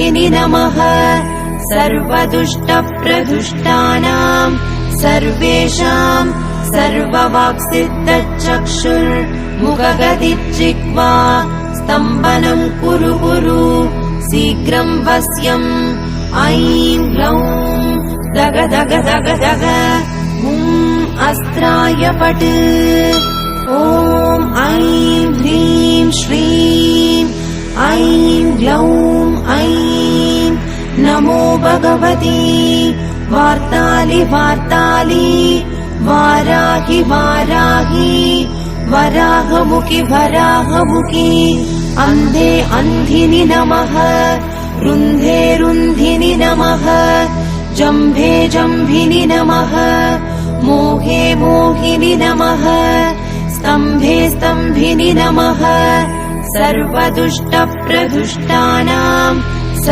सर्वदुष्टदुःखिनि नमः सर्वदुष्टप्रदुष्टानां सर्वेषां सर्ववाक्सिद्धचक्षुर्मुखगदिज्जिह्वा स्तम्भनं कुरु कुरु शीघ्रं वश्यम् ऐं ग्लौं दग दग दग दग अस्त्राय पट् ॐ ऐं ह्रीं श्रीं ऐं ग्लौं ऐं नमो भगवती वार्तालि वार्तालि वाराहि वाराहि वराहमुखि वराहमुखि अन्धे अन्धिनि नमः रुन्धे रुन्धिनि नमः जम्भे जम्भिनि नमः मोहे मोहिनि नमः स्तम्भे स्तम्भिनि नमः सर्वदुष्टप्रदुष्टानां